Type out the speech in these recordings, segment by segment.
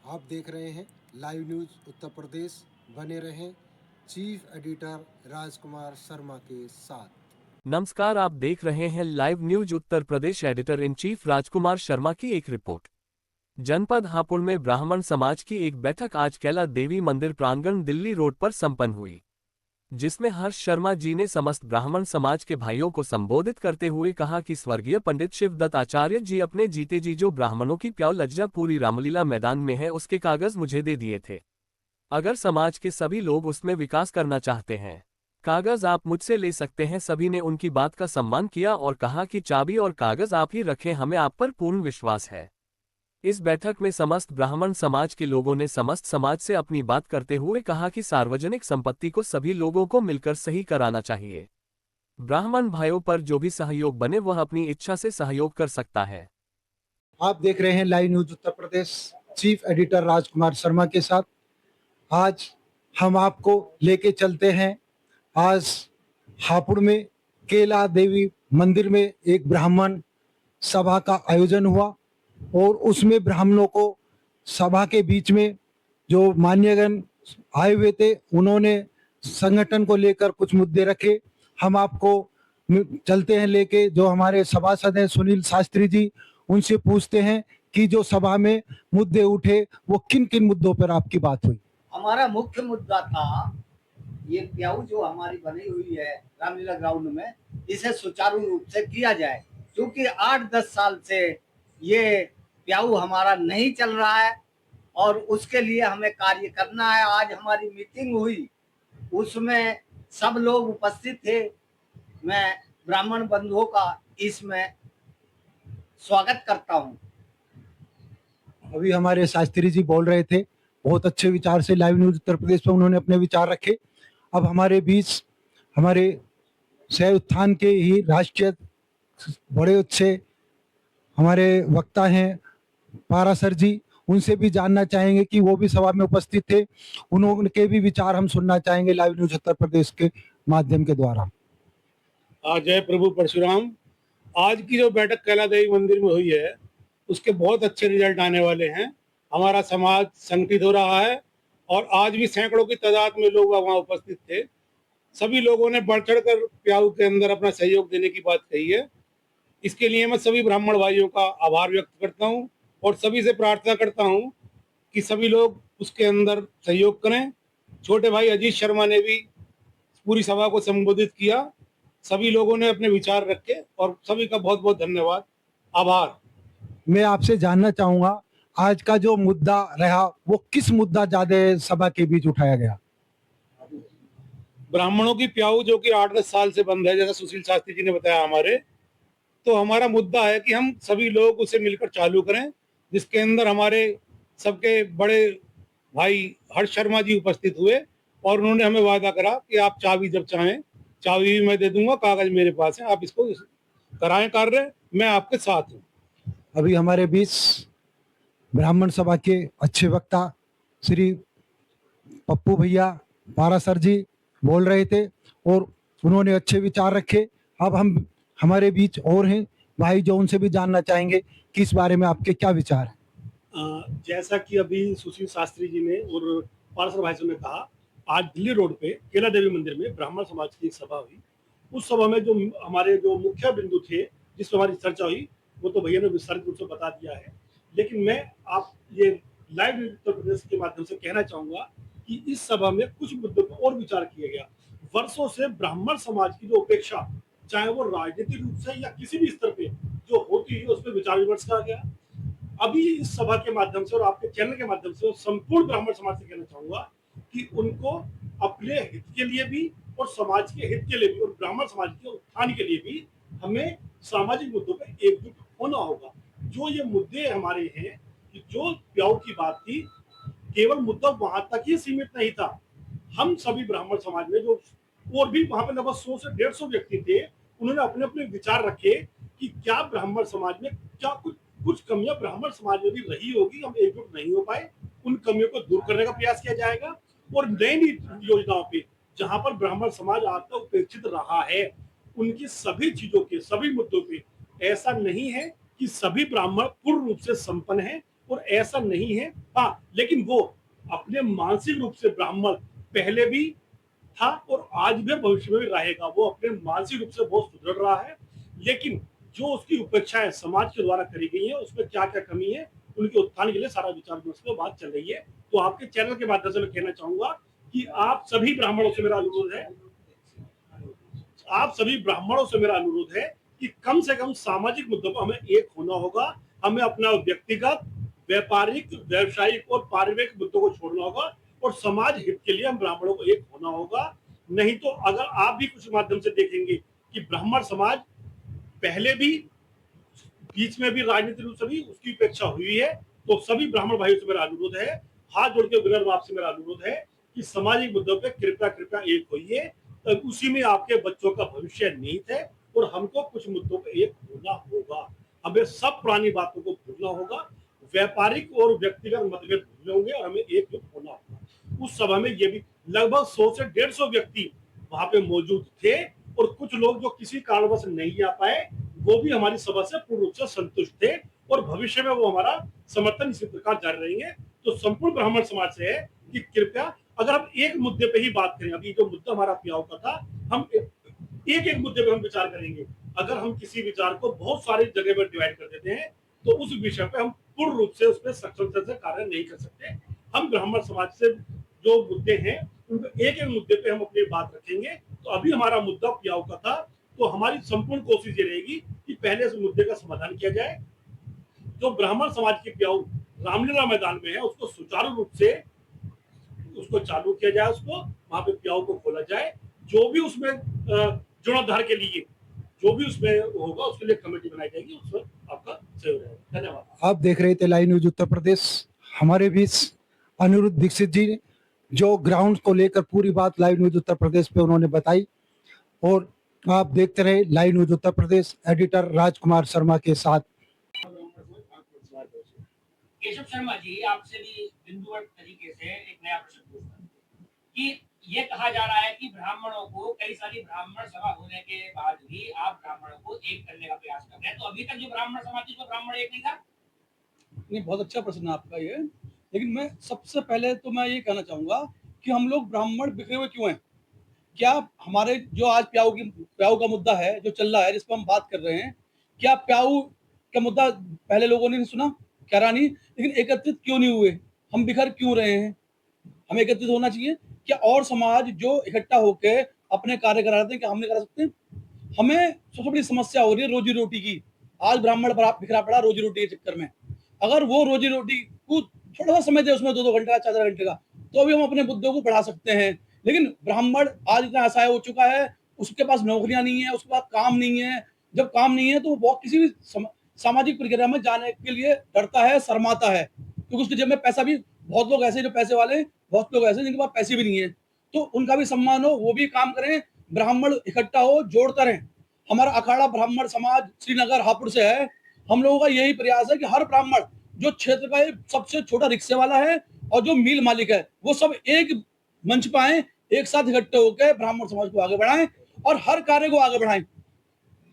आप देख रहे हैं लाइव न्यूज उत्तर प्रदेश। बने रहें चीफ एडिटर राजकुमार शर्मा के साथ। नमस्कार, आप देख रहे हैं live news Uttar Pradesh. Editor in chief Rajkumar Sharma की एक रिपोर्ट। जनपद हापुड़ में ब्राह्मण समाज की एक बैठक आज कैला देवी मंदिर प्रांगण दिल्ली रोड पर संपन्न हुई, जिसमें हर्ष शर्मा जी ने समस्त ब्राह्मण समाज के भाइयों को संबोधित करते हुए कहा कि स्वर्गीय पंडित शिवदत्त आचार्य जी अपने जीते जी जो ब्राह्मणों की प्याऊ लज्जा पूरी रामलीला मैदान में है उसके कागज मुझे दे दिए थे। अगर समाज के सभी लोग उसमें विकास करना चाहते हैं, कागज आप मुझसे ले सकते हैं। सभी ने उनकी बात का सम्मान किया और कहा कि चाबी और कागज आप ही रखें, हमें आप पर पूर्ण विश्वास है। इस बैठक में समस्त ब्राह्मण समाज के लोगों ने समस्त समाज से अपनी बात करते हुए कहा कि सार्वजनिक संपत्ति को सभी लोगों को मिलकर सही कराना चाहिए। ब्राह्मण भाइयों पर जो भी सहयोग बने वह अपनी इच्छा से सहयोग कर सकता है। आप देख रहे हैं लाइव न्यूज उत्तर प्रदेश, चीफ एडिटर राजकुमार शर्मा के साथ। आज हम आपको लेके चलते हैं। आज हापुड़ में केला देवी मंदिर में एक ब्राह्मण सभा का आयोजन हुआ और उसमें ब्राह्मणों को सभा के बीच में जो मान्यगण आए हुए थे, उन्होंने संगठन को लेकर कुछ मुद्दे रखे। हम आपको चलते हैं लेके, जो हमारे सभासद हैं सुनील शास्त्री जी, उनसे पूछते हैं कि जो सभा में मुद्दे उठे वो किन किन मुद्दों पर आपकी बात हुई। हमारा मुख्य मुद्दा था ये प्याऊ जो हमारी बनी हुई है रामलीला ग्राउंड में, इसे सुचारू रूप से किया जाए, क्योंकि 8-10 साल से ये प्याऊ हमारा नहीं चल रहा है और उसके लिए हमें कार्य करना है। आज हमारी मीटिंग हुई, उसमें सब लोग उपस्थित थे। मैं ब्राह्मण बंधुओं का इसमें स्वागत करता हूँ। अभी हमारे शास्त्री जी बोल रहे थे, बहुत अच्छे विचार से लाइव न्यूज उत्तर प्रदेश पे उन्होंने अपने विचार रखे। अब हमारे बीच हमारे सह उत्थान के ही राष्ट्रीय बड़े अच्छे हमारे वक्ता हैं पारासर जी, उनसे भी जानना चाहेंगे कि वो भी सभा में उपस्थित थे, उनके भी विचार हम सुनना चाहेंगे लाइव न्यूज उत्तर प्रदेश के माध्यम के द्वारा। जय प्रभु परशुराम। आज की जो बैठक कैला देवी मंदिर में हुई है उसके बहुत अच्छे रिजल्ट आने वाले हैं। हमारा समाज संगठित हो रहा है और आज भी सैकड़ों की तादाद में लोग वहां उपस्थित थे। सभी लोगों ने बढ़ चढ़ कर प्याऊ के अंदर अपना सहयोग देने की बात कही है। इसके लिए मैं सभी ब्राह्मण भाइयों का आभार व्यक्त करता हूँ और सभी से प्रार्थना करता हूँ कि सभी लोग उसके अंदर सहयोग करें। छोटे भाई अजीत शर्मा ने भी पूरी सभा को संबोधित किया। सभी लोगों ने अपने विचार रखे और सभी का बहुत बहुत धन्यवाद, आभार। मैं आपसे जानना चाहूंगा, आज का जो मुद्दा रहा वो किस मुद्दा ज्यादा सभा के बीच उठाया गया? ब्राह्मणों की प्याऊ जो कि 8-10 साल से बंद है, जैसा सुशील शास्त्री जी ने बताया हमारे, तो हमारा मुद्दा है कि हम सभी लोग उसे मिलकर चालू करें, जिसके अंदर हमारे सबके बड़े भाई हर्ष शर्मा जी उपस्थित हुए और उन्होंने हमें वादा करा कि आप चाबी जब चाहें, चाबी भी मैं दे दूंगा, कागज मेरे पास है, आप इसको कराएं कार्य, मैं आपके साथ हूँ। अभी हमारे बीच ब्राह्मण सभा के अच्छे वक्ता श्री पप्पू भैया पारासर जी बोल रहे थे और उन्होंने अच्छे विचार रखे। अब हम हमारे बीच और हैं भाई, जो उनसे भी जानना चाहेंगे कि इस बारे में आपके क्या विचार हैं। जैसा कि अभी सुशील शास्त्री जी ने और पारसर भाई साहब ने कहा, आज दिल्ली रोड पे केला देवी मंदिर में ब्राह्मण समाज की एक सभा हुई। उस सभा में जो हमारे जो मुख्य बिंदु थे जिस पर हमारी चर्चा हुई, वो तो भैया ने विस्तारित रूप से बता दिया है। लेकिन मैं आप ये लाइव उत्तर प्रदेश के माध्यम से कहना चाहूंगा कि इस सभा में कुछ मुद्दों पर और विचार किया गया। वर्षों से ब्राह्मण समाज की जो उपेक्षा, चाहे वो राजनीतिक रूप से या किसी भी स्तर पे जो होती है, उस पर विचार विमर्श किया गया। अभी इस सभा के माध्यम से और आपके चैनल के माध्यम से संपूर्ण ब्राह्मण समाज से कहना चाहूंगा कि उनको अपने हित के लिए भी और समाज के हित के लिए भी और ब्राह्मण समाज के उत्थान के लिए भी हमें सामाजिक मुद्दों पर एकजुट होना होगा। जो ये मुद्दे हमारे हैं, कि जो प्याऊ की बात थी, केवल मुद्दा वहां तक ही सीमित नहीं था। हम सभी ब्राह्मण समाज में जो और भी वहां पर लगभग 100 से 150 व्यक्ति थे, उन्होंने अपने अपने विचार रखे कि क्या ब्राह्मण समाज में क्या कुछ कमियां ब्राह्मण समाज में भी रही होगी, हम एकजुट नहीं हो पाए, उन कमियों को दूर करने का प्रयास किया जाएगा और नई योजनाओं पे जहां पर ब्राह्मण समाज आज तक उपेक्षित रहा है, उनकी सभी चीजों के सभी मुद्दों पे, ऐसा नहीं है कि सभी ब्राह्मण पूर्ण रूप से संपन्न है। और ऐसा नहीं है। हाँ, लेकिन वो अपने मानसिक रूप से ब्राह्मण पहले भी था और आज भी भविष्य में भी रहेगा। वो अपने मानसिक रूप से बहुत सुधर रहा है, लेकिन जो उसकी उपेक्षाएं समाज के द्वारा करी गई है उसमें क्या क्या कमी है, उनके उत्थान के लिए सारा विचार विमर्श में बात चल रही है। तो आपके चैनल के माध्यम से मैं कहना चाहूंगा कि आप सभी ब्राह्मणों से मेरा अनुरोध है कि कम से कम सामाजिक मुद्दों पर हमें एक होना होगा। हमें अपना व्यक्तिगत, व्यापारिक, व्यवसायिक और पारिवारिक मुद्दों को छोड़ना होगा और समाज हित के लिए हम ब्राह्मणों को एक होना होगा। नहीं तो अगर आप भी कुछ माध्यम से देखेंगे कि ब्राह्मण समाज पहले भी, बीच में भी राजनीतिक रूप से भी उसकी उपेक्षा हुई है, तो सभी ब्राह्मण भाइयों से मेरा अनुरोध है, हाथ जोड़ के विनम्र आपसे मेरा अनुरोध है कि सामाजिक मुद्दों पे कृपया एक होइए। तो उसी में आपके बच्चों का भविष्य निहित है और हमको कुछ मुद्दों पे एक होना होगा। हमें सब पुरानी बातों को भूलना होगा, व्यापारिक और व्यक्तिगत मतभेद भूलने होंगे और हमें एकजुट होना होगा। उस सभा में ये भी लगभग 100 से 150 व्यक्ति वहां पे मौजूद थे और कुछ लोग जो किसी कारणवश नहीं आ पाए वो भी हमारी सभा से पूर्ण रूप से संतुष्ट थे और भविष्य में वो हमारा समर्थन इसी प्रकार जारी रहेंगे। तो संपूर्ण ब्राह्मण समाज से है कि कृपया अगर हम एक मुद्दे पे ही बात करें, अभी जो मुद्दा हमारा प्याऊ का था, हम एक मुद्दे पे हम विचार करेंगे। अगर हम किसी विचार को बहुत सारी जगह पर डिवाइड कर देते हैं तो उस विषय पे हम पूर्ण रूप से उस पर सक्षमता से कार्य नहीं कर सकते। हम ब्राह्मण समाज से जो मुद्दे हैं उनको एक मुद्दे पे हम अपनी बात रखेंगे। तो अभी हमारा मुद्दा प्याऊ का था, तो हमारी संपूर्ण कोशिश ये रहेगी कि पहले इस मुद्दे का समाधान किया जाए। जो ब्राह्मण समाज की प्याऊ रामलीला मैदान में है उसको सुचारू रूप से उसको चालू किया जाए, उसको वहां पे प्याऊ को खोला जाए। जो भी उसमें जीर्णोद्धार के लिए जो भी उसमें होगा उसके लिए कमेटी बनाई जाएगी, उसमें आपका सहयोग रहेगा। धन्यवाद। आप देख रहे थे लाइव न्यूज उत्तर प्रदेश। हमारे बीच अनिरुद्ध दीक्षित जी ने जो ग्राउंड को लेकर पूरी बात लाइव न्यूज उत्तर प्रदेश पे उन्होंने बताई, और आप देखते रहे live news Uttar Pradesh editor Rajkumar Sharma के साथ। केशव शर्मा जी, आपसे भी बिंदुवत तरीके से एक नया प्रश्न पूछता हूं कि ये कहा जा रहा है कि ब्राह्मणों को, कई सारी ब्राह्मण सभा होने के बाद भी आप ब्राह्मणों को एक करने का प्रयास कर रहे हैं, तो अभी तक जो ब्राह्मण समाज थी उसमें ब्राह्मण एक नहीं था? नहीं, बहुत अच्छा प्रश्न है आपका ये। लेकिन मैं सबसे पहले तो मैं ये कहना चाहूंगा कि हम लोग ब्राह्मण बिखरे हुए क्यों हैं? क्या हमारे जो आज प्याऊ का मुद्दा है जो चल रहा है, जिस पर हम बात कर रहे हैं, क्या प्याऊ का मुद्दा पहले लोगों ने नहीं सुना? क्या रानी, लेकिन एकत्रित क्यों नहीं हुए? हम बिखर क्यों रहे हैं? हमें एकत्रित होना चाहिए। क्या और समाज जो इकट्ठा होकर अपने कार्य करा रहे हैं, क्या हम नहीं करा सकते? हमें सबसे बड़ी समस्या हो रही है रोजी रोटी की। आज ब्राह्मण बिखरा पड़ा रोजी रोटी के चक्कर में। अगर वो रोजी रोटी को थोड़ा सा समय दे, उसमें 2-2 घंटे का, 4-4 घंटे का, तो भी हम अपने मुद्दों को बढ़ा सकते हैं। लेकिन ब्राह्मण आज इतना असहाय हो चुका है, उसके पास नौकरियां नहीं है, उसके पास काम नहीं है। जब काम नहीं है तो वो बहुत किसी भी सामाजिक प्रक्रिया में जाने के लिए डरता है, शर्माता है, क्योंकि उसके जेब में पैसा भी, बहुत लोग ऐसे जो पैसे वाले, बहुत लोग ऐसे जिनके पास पैसे भी नहीं है, तो उनका भी सम्मान हो, वो भी काम करें, ब्राह्मण इकट्ठा हो, जोड़ता रहे। हमारा अखाड़ा ब्राह्मण समाज श्रीनगर हापुड़ से है। हम लोगों का यही प्रयास है कि हर ब्राह्मण जो क्षेत्र का सबसे छोटा रिक्शे वाला है और जो मिल मालिक है, वो सब एक मंच पर आए, एक साथ इकट्ठे होकर ब्राह्मण समाज को आगे बढ़ाएं और हर कार्य को आगे बढ़ाएं।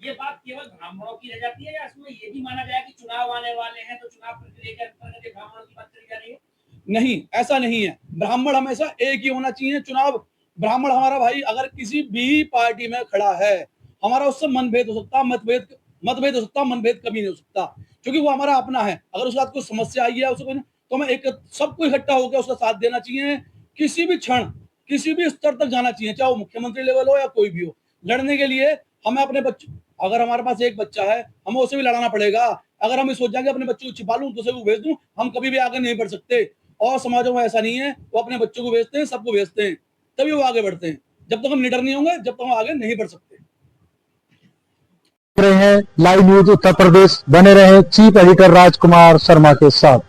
ये बात केवल ब्राह्मणों की रह जाती है या इसमें ये भी माना जाए कि चुनाव आने वाले हैं तो चुनाव प्रक्रिया के अंतर्गत ब्राह्मणों की बात करी जा रही है? नहीं, ऐसा नहीं है। ब्राह्मण हमेशा एक ही होना चाहिए। चुनाव, ब्राह्मण हमारा भाई अगर किसी भी पार्टी में खड़ा है, हमारा उससे मनभेद हो सकता, मतभेद हो सकता, मनभेद कभी नहीं हो सकता, क्योंकि वो हमारा अपना है। अगर उसके साथ कोई समस्या आई है उसको, तो हमें एक सबको इकट्ठा होकर उसका साथ देना चाहिए। किसी भी क्षण, किसी भी स्तर तक जाना चाहिए, चाहे वो मुख्यमंत्री लेवल हो या कोई भी हो। लड़ने के लिए हमें अपने बच्चे, अगर हमारे पास एक बच्चा है, हमें उसे भी लड़ाना पड़ेगा। अगर हम सोच जाएंगे अपने बच्चे को छिपा लूं, दूसरे को भेज दूं, हम कभी भी आगे नहीं बढ़ सकते। और समाजों में ऐसा नहीं है, वो अपने बच्चों को भेजते हैं, सबको भेजते हैं, तभी वो आगे बढ़ते हैं। जब तक हम लीडर नहीं होंगे, जब तक हम आगे नहीं बढ़ सकते। रहे हैं लाइव न्यूज उत्तर प्रदेश, बने रहे चीफ एडिटर राजकुमार शर्मा के साथ।